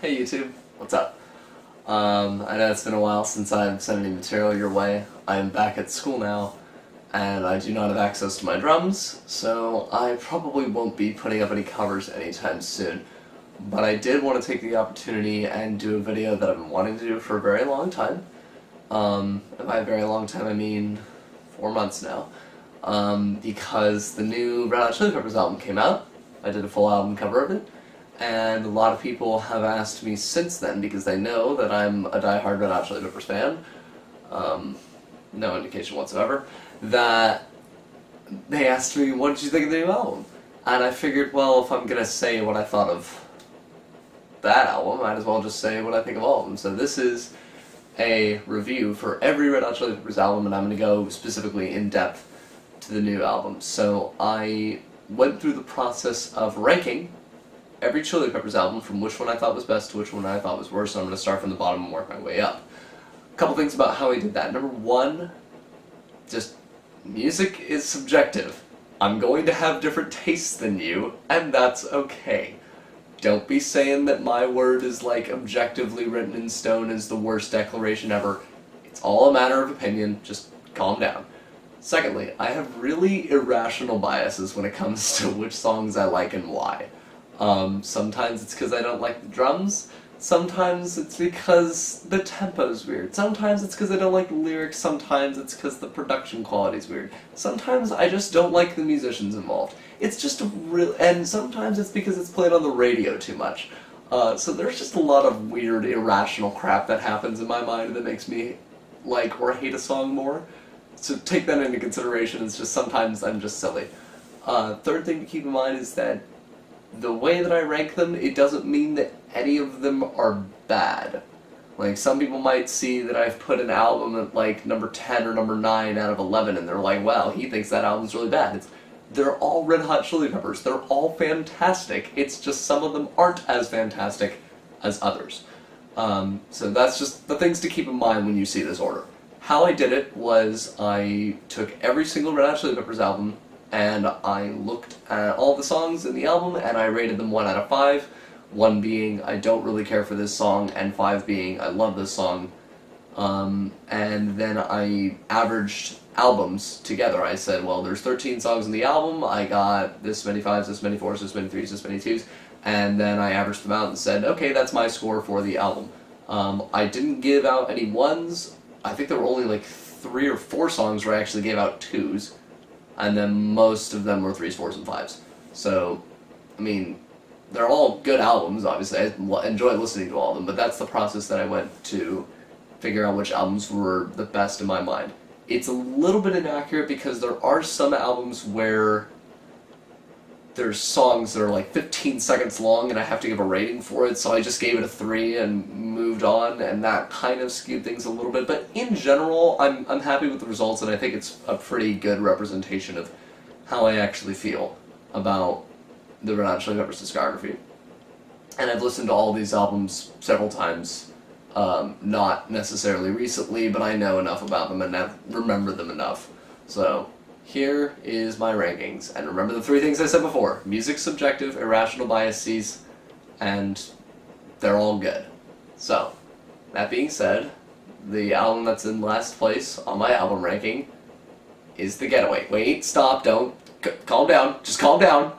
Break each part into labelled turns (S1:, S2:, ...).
S1: Hey YouTube, what's up? I know it's been a while since I've sent any material your way. I'm back at school now, and I do not have access to my drums, so I probably won't be putting up any covers anytime soon. But I did want to take the opportunity and do a video that I've been wanting to do for a very long time. And by a very long time I mean 4 months now. Because the new Red Hot Chili Peppers album came out. I did a full album cover of it. And a lot of people have asked me since then, because they know that I'm a die-hard Red Hot Chili Peppers fan, no indication whatsoever, that they asked me, what did you think of the new album? And I figured, well, if I'm gonna say what I thought of that album, I might as well just say what I think of all of them. So this is a review for every Red Hot Chili Peppers album, and I'm gonna go specifically in depth to the new album. So I went through the process of ranking every Chili Peppers album, from which one I thought was best to which one I thought was worst, so I'm going to start from the bottom and work my way up. A couple things about how I did that. Number one, just music is subjective. I'm going to have different tastes than you, and that's okay. Don't be saying that my word is like objectively written in stone is the worst declaration ever. It's all a matter of opinion, just calm down. Secondly, I have really irrational biases when it comes to which songs I like and why. Sometimes it's because I don't like the drums, sometimes it's because the tempo's weird, sometimes it's because I don't like the lyrics, sometimes it's because the production quality's weird, sometimes I just don't like the musicians involved. It's just a real, and sometimes it's because it's played on the radio too much. So there's just a lot of weird, irrational crap that happens in my mind that makes me like or hate a song more. So take that into consideration. It's just sometimes I'm just silly. Third thing to keep in mind is that the way that I rank them, it doesn't mean that any of them are bad. Like, some people might see that I've put an album at, like, number 10 or number 9 out of 11, and they're like, wow, he thinks that album's really bad. They're all Red Hot Chili Peppers. They're all fantastic. It's just some of them aren't as fantastic as others. So that's just the things to keep in mind when you see this order. How I did it was I took every single Red Hot Chili Peppers album, and I looked at all the songs in the album, and I rated them 1 out of 5, 1 being I don't really care for this song, and 5 being I love this song. And then I averaged albums together. I said, well, there's 13 songs in the album, I got this many 5s, this many 4s, this many 3s, this many 2s, and then I averaged them out and said, okay, that's my score for the album. I didn't give out any 1s. I think there were only like 3 or 4 songs where I actually gave out 2s. And then most of them were 3s, 4s, and 5s. So, I mean, they're all good albums, obviously. I enjoy listening to all of them, but that's the process that I went to figure out which albums were the best in my mind. It's a little bit inaccurate because there are some albums where there's songs that are like 15 seconds long and I have to give a rating for it, so I just gave it a 3 and moved on, and that kind of skewed things a little bit. But in general, I'm happy with the results, and I think it's a pretty good representation of how I actually feel about the Red Hot Chili Peppers discography. And I've listened to all these albums several times, not necessarily recently, but I know enough about them and I've remembered them enough. So here is my rankings, and remember the 3 things I said before: music's subjective, irrational biases, and they're all good. So, that being said, the album that's in last place on my album ranking is the Getaway. Wait, stop, don't, calm down, just calm down,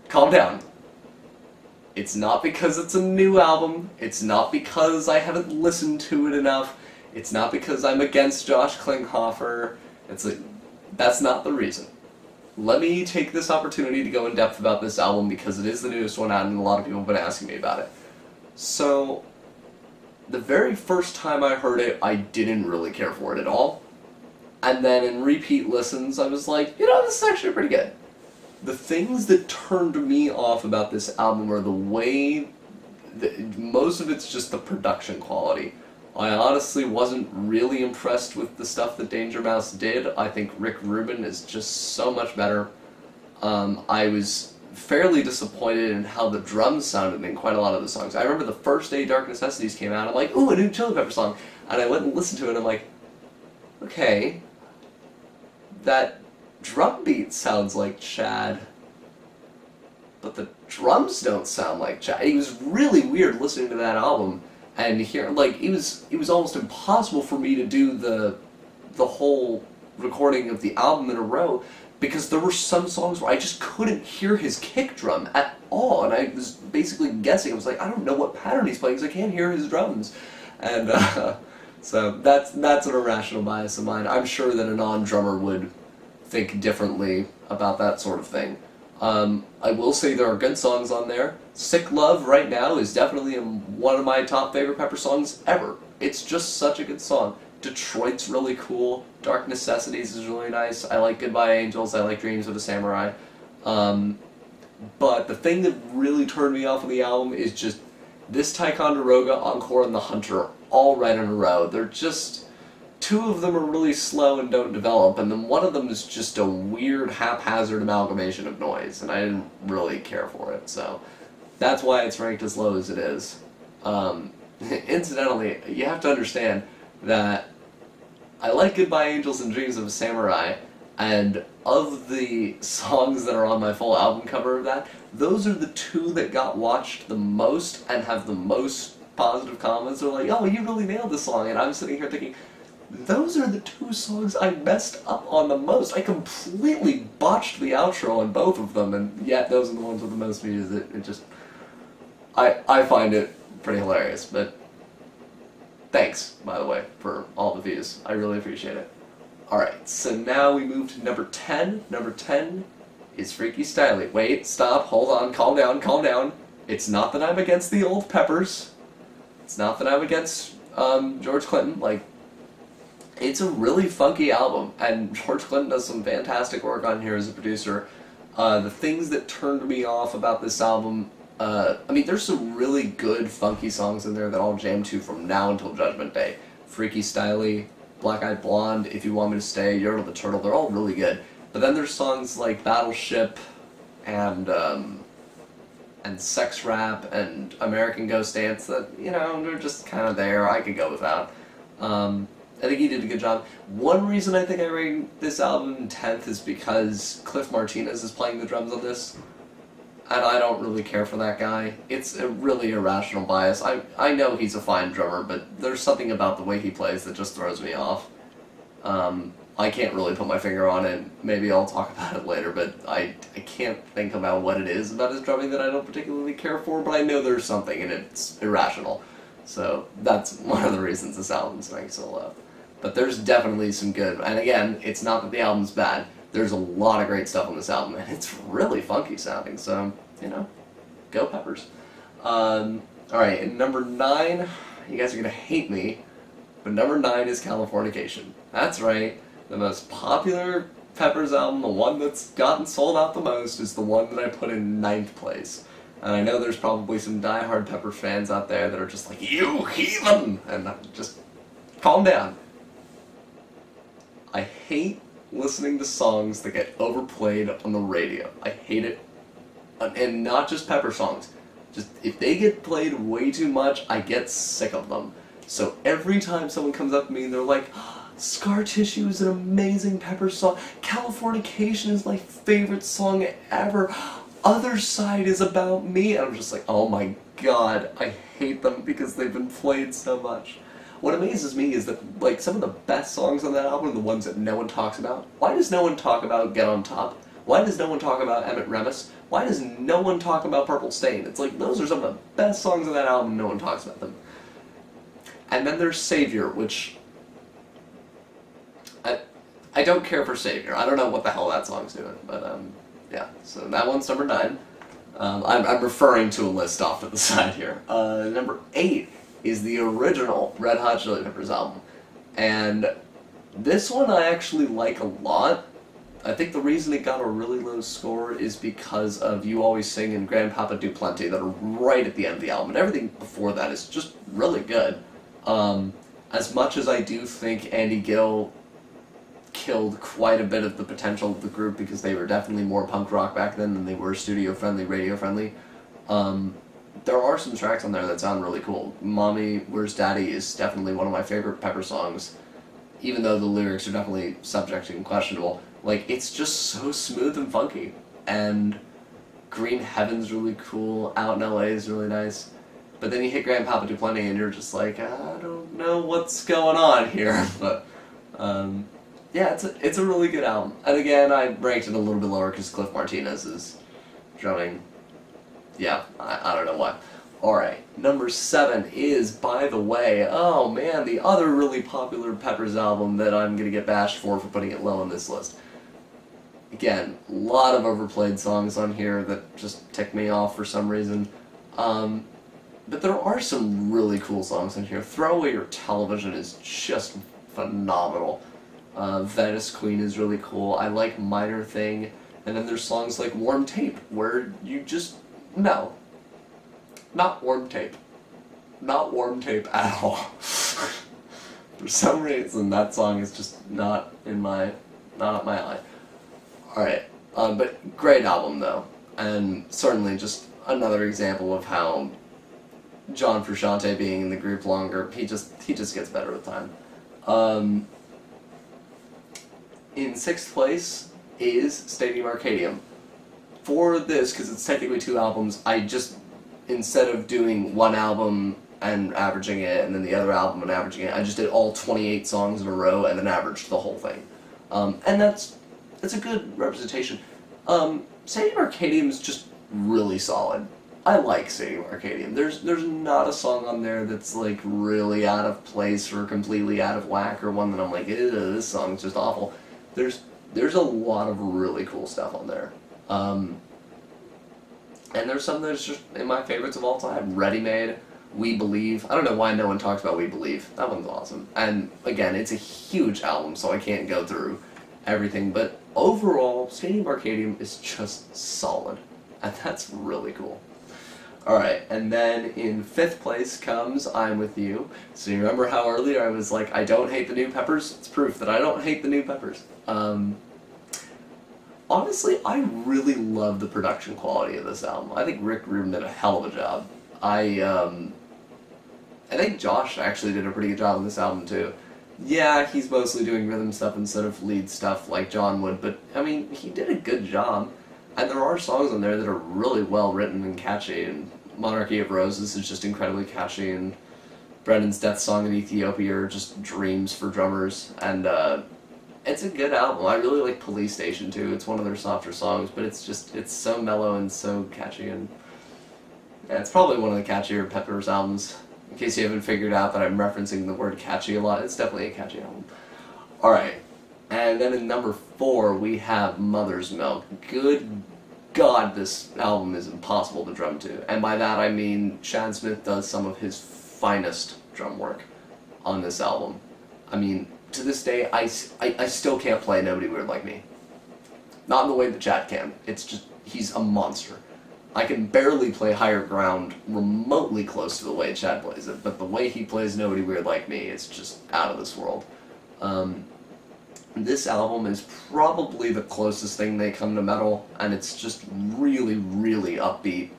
S1: calm down. It's not because it's a new album, it's not because I haven't listened to it enough, it's not because I'm against Josh Klinghoffer, it's like, that's not the reason. Let me take this opportunity to go in depth about this album because it is the newest one out and a lot of people have been asking me about it. So, the very first time I heard it, I didn't really care for it at all. And then in repeat listens, I was like, you know, this is actually pretty good. The things that turned me off about this album are the way that most of it's just the production quality. I honestly wasn't really impressed with the stuff that Danger Mouse did. I think Rick Rubin is just so much better. I was fairly disappointed in how the drums sounded in quite a lot of the songs. I remember the first day Dark Necessities came out, I'm like, ooh, a new Chili Pepper song. And I went and listened to it and I'm like, okay, that drum beat sounds like Chad, but the drums don't sound like Chad. It was really weird listening to that album and hear like it was almost impossible for me to do the whole recording of the album in a row because there were some songs where I just couldn't hear his kick drum at all, and I was basically guessing. I was like, I don't know what pattern he's playing because I can't hear his drums, and so that's an irrational bias of mine. I'm sure that a non-drummer would think differently about that sort of thing. I will say there are good songs on there. Sick Love right now is definitely one of my top favorite Pepper songs ever. It's just such a good song. Detroit's really cool. Dark Necessities is really nice. I like Goodbye Angels. I like Dreams of a Samurai. But the thing that really turned me off of the album is just this Ticonderoga, Encore, and The Hunter all right in a row. They're just... two of them are really slow and don't develop, and then one of them is just a weird, haphazard amalgamation of noise, and I didn't really care for it, so that's why it's ranked as low as it is. Incidentally, you have to understand that I like Goodbye Angels and Dreams of a Samurai, and of the songs that are on my full album cover of that, those are the two that got watched the most and have the most positive comments. They're like, oh, you really nailed this song, and I'm sitting here thinking, those are the two songs I messed up on the most. I completely botched the outro on both of them, and yet those are the ones with the most views. It just... I find it pretty hilarious, but thanks, by the way, for all the views. I really appreciate it. Alright, so now we move to number 10. Number 10 is Freaky Styley. Wait, stop, hold on, calm down, calm down. It's not that I'm against the old Peppers. It's not that I'm against George Clinton. Like, it's a really funky album, and George Clinton does some fantastic work on here as a producer. The things that turned me off about this album, I mean, there's some really good funky songs in there that I'll jam to from now until Judgment Day. Freaky Styley, Black Eyed Blonde, If You Want Me to Stay, Yertle the Turtle, they're all really good. But then there's songs like Battleship and Sex Rap and American Ghost Dance that, you know, they're just kind of there. I could go without. I think he did a good job. One reason I think I ranked this album in 10th is because Cliff Martinez is playing the drums on this, and I don't really care for that guy. It's a really irrational bias. I know he's a fine drummer, but there's something about the way he plays that just throws me off. I can't really put my finger on it. Maybe I'll talk about it later, but I can't think about what it is about his drumming that I don't particularly care for, but I know there's something, and it's irrational. So that's one of the reasons this album's ranked so low. But there's definitely some good, and again, it's not that the album's bad. There's a lot of great stuff on this album, and it's really funky sounding, so, you know, go Peppers. Alright, and number 9, you guys are gonna hate me, but number 9 is Californication. That's right, the most popular Peppers album, the one that's gotten sold out the most, is the one that I put in 9th place. And I know there's probably some diehard Pepper fans out there that are just like, you heathen! And just calm down. I hate listening to songs that get overplayed on the radio. I hate it. And not just Pepper songs. Just, if they get played way too much, I get sick of them. So every time someone comes up to me and they're like, Scar Tissue is an amazing Pepper song. Californication is my favorite song ever. Other Side is about me. And I'm just like, oh my god, I hate them because they've been played so much. What amazes me is that, like, some of the best songs on that album are the ones that no one talks about. Why does no one talk about Get On Top? Why does no one talk about Emmett Remus? Why does no one talk about Purple Stain? It's like, those are some of the best songs on that album, no one talks about them. And then there's Savior, which... I don't care for Savior. I don't know what the hell that song's doing, but, yeah. So that one's number 9. I'm referring to a list off to the side here. Number 8 is the original Red Hot Chili Peppers album. And this one I actually like a lot. I think the reason it got a really low score is because of You Always Sing and Grandpapa Do Plenty that are right at the end of the album. And everything before that is just really good. As much as I do think Andy Gill killed quite a bit of the potential of the group because they were definitely more punk rock back then than they were studio-friendly, radio-friendly, there are some tracks on there that sound really cool. Mommy, Where's Daddy is definitely one of my favorite Pepper songs, even though the lyrics are definitely subject and questionable. Like, it's just so smooth and funky. And Green Heaven's really cool, Out in LA is really nice. But then you hit Grandpapa Du Plenty and you're just like, I don't know what's going on here. But, yeah, it's a really good album. And again, I ranked it a little bit lower because Cliff Martinez's drumming, yeah, I don't know why. Alright, number 7 is, by the way, oh man, the other really popular Peppers album that I'm gonna get bashed for putting it low on this list. Again, a lot of overplayed songs on here that just tick me off for some reason. But there are some really cool songs in here. Throw Away Your Television is just phenomenal. Venice Queen is really cool. I like Minor Thing. And then there's songs like Warm Tape, where you just... No. Not Warm Tape. Not Warm Tape at all. For some reason, that song is just not up my eye. Alright, but great album though. And certainly just another example of how John Frusciante being in the group longer, he just gets better with time. In 6th place is Stadium Arcadium. For this, because it's technically 2 albums, I just, instead of doing one album and averaging it, and then the other album and averaging it, I just did all 28 songs in a row and then averaged the whole thing. And that's a good representation. Stadium Arcadium is just really solid. I like Stadium Arcadium. There's not a song on there that's like really out of place or completely out of whack, or one that I'm like, ew, this song's just awful. There's a lot of really cool stuff on there. And there's some that's just in my favorites of all time. Ready Made, We Believe. I don't know why no one talks about We Believe. That one's awesome. And again, it's a huge album, so I can't go through everything, but overall, Stadium Arcadium is just solid. And that's really cool. Alright, and then in 5th place comes I'm With You. So you remember how earlier I was like, I don't hate the new Peppers? It's proof that I don't hate the new Peppers. Honestly, I really love the production quality of this album. I think Rick Rubin did a hell of a job. I think Josh actually did a pretty good job on this album too. Yeah, he's mostly doing rhythm stuff instead of lead stuff like John would, but I mean, he did a good job. And there are songs on there that are really well written and catchy, and Monarchy of Roses is just incredibly catchy, and Brendan's Death Song in Ethiopia are just dreams for drummers, and it's a good album. I really like Police Station too. It's one of their softer songs, but it's so mellow and so catchy, and yeah, it's probably one of the catchier Peppers albums. In case you haven't figured out that I'm referencing the word catchy a lot, it's definitely a catchy album. Alright, and then in number 4 we have Mother's Milk. Good God, this album is impossible to drum to. And by that I mean Chad Smith does some of his finest drum work on this album. I mean, to this day, I still can't play Nobody Weird Like Me. Not in the way that Chad can. It's just, he's a monster. I can barely play Higher Ground remotely close to the way Chad plays it, but the way he plays Nobody Weird Like Me is just out of this world. This album is probably the closest thing they come to metal, and it's just really, really upbeat,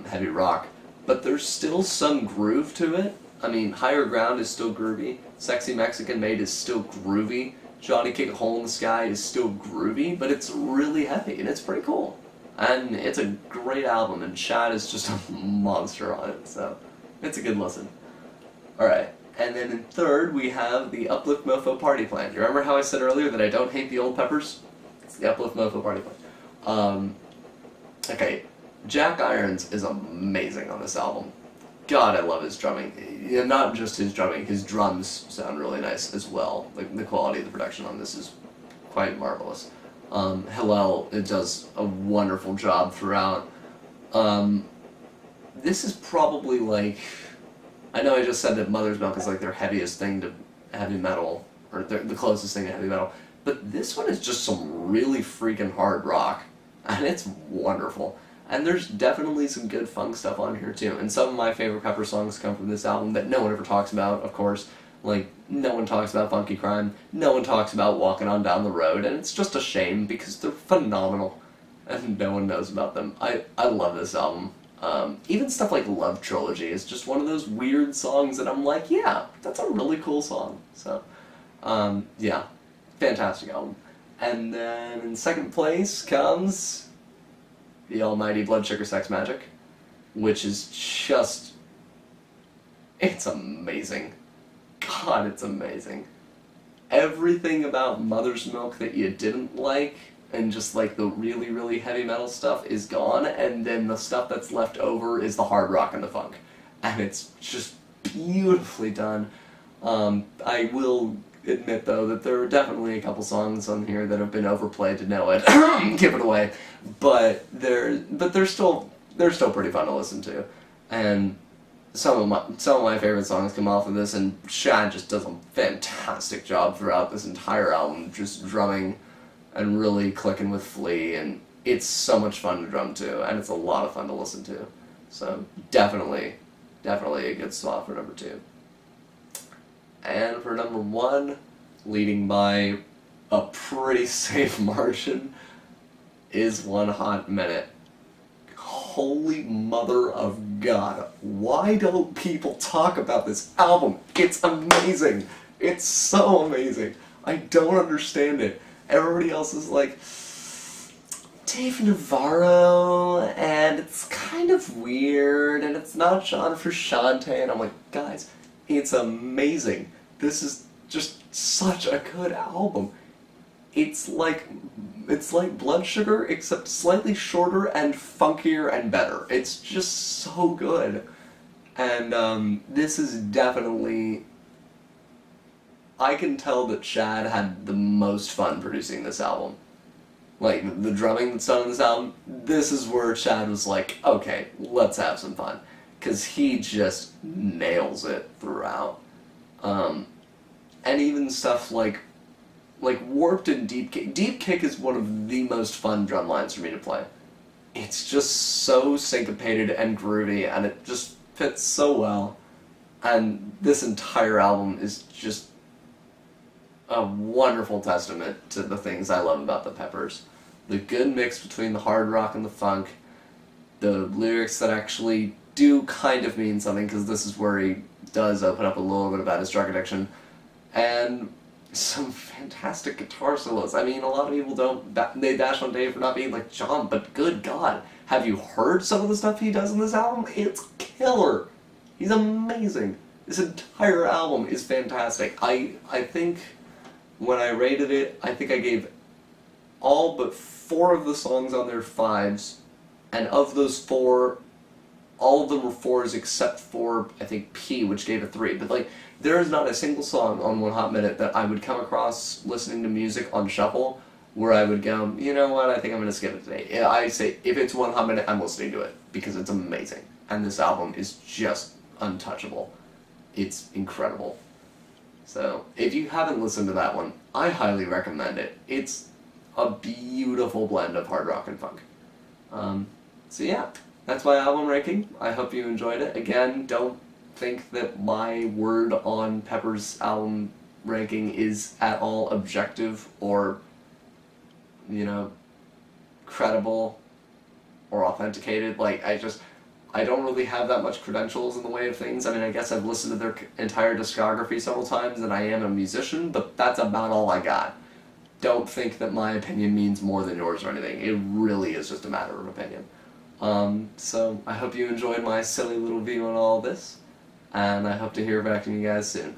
S1: heavy rock. But there's still some groove to it. I mean, Higher Ground is still groovy, Sexy Mexican Maid is still groovy, Johnny Kick a Hole in the Sky is still groovy, but it's really heavy, and it's pretty cool. And it's a great album, and Chad is just a monster on it, so it's a good listen. Alright, and then in 3rd we have the Uplift Mofo Party Plan. You remember how I said earlier that I don't hate the old Peppers? It's the Uplift Mofo Party Plan. Okay, Jack Irons is amazing on this album. God, I love his drumming. Yeah, not just his drumming, his drums sound really nice as well. Like, the quality of the production on this is quite marvelous. Hillel, it does a wonderful job throughout. This is probably like, I know I just said that Mother's Milk is like their heaviest thing to heavy metal, or the closest thing to heavy metal, but this one is just some really freaking hard rock, and it's wonderful. And there's definitely some good funk stuff on here too, and some of my favorite Pepper songs come from this album that no one ever talks about, of course. Like, no one talks about Funky Crime, no one talks about Walking On Down the Road, and it's just a shame because they're phenomenal, and no one knows about them. I love this album. Even stuff like Love Trilogy is just one of those weird songs that I'm like, yeah, that's a really cool song. So, yeah, fantastic album. And then in 2nd place comes the almighty Blood Sugar Sex Magik, which is just... it's amazing. God, it's amazing. Everything about Mother's Milk that you didn't like, and just like the really, really heavy metal stuff, is gone, and then the stuff that's left over is the hard rock and the funk. And it's just beautifully done. I will admit, though, that there are definitely a couple songs on here that have been overplayed to no end. Give it away. But they're still pretty fun to listen to. And some of my favorite songs come off of this, and Shad just does a fantastic job throughout this entire album, just drumming and really clicking with Flea, and it's so much fun to drum to, and it's a lot of fun to listen to. So definitely a good spot for number 2. And for number 1, leading by a pretty safe margin, is One Hot Minute. Holy mother of God, why don't people talk about this album? It's amazing! It's so amazing! I don't understand it. Everybody else is like, Dave Navarro, and it's kind of weird, and it's not John Frusciante, and I'm like, guys, it's amazing. This is just such a good album. It's like Blood Sugar, except slightly shorter and funkier and better. It's just so good. And this is definitely... I can tell that Chad had the most fun producing this album. Like, the drumming that's done on this album, this is where Chad was like, okay, let's have some fun. Because he just nails it throughout. And even stuff like Warped and Deep Kick. Deep Kick is one of the most fun drum lines for me to play. It's just so syncopated and groovy, and it just fits so well. And this entire album is just a wonderful testament to the things I love about the Peppers. The good mix between the hard rock and the funk, the lyrics that actually do kind of mean something, because this is where he does open up a little bit about his drug addiction, and some fantastic guitar solos. I mean, a lot of people they bash on Dave for not being like John, but good God, have you heard some of the stuff he does in this album? It's killer! He's amazing! This entire album is fantastic. I think when I rated it, I think I gave all but 4 of the songs on there 5s, and of those 4, all of them were 4s except for, I think, P, which gave a 3. But, like, there is not a single song on One Hot Minute that I would come across listening to music on shuffle where I would go, you know what, I think I'm going to skip it today. I say, if it's One Hot Minute, I'm listening to it, because it's amazing. And this album is just untouchable. It's incredible. So, if you haven't listened to that one, I highly recommend it. It's a beautiful blend of hard rock and funk. So yeah, that's my album ranking. I hope you enjoyed it. Again, don't think that my word on Pepper's album ranking is at all objective or, you know, credible or authenticated. Like, I don't really have that much credentials in the way of things. I mean, I guess I've listened to their entire discography several times, and I am a musician, but that's about all I got. Don't think that my opinion means more than yours or anything. It really is just a matter of opinion. So I hope you enjoyed my silly little view on all this, and I hope to hear back from you guys soon.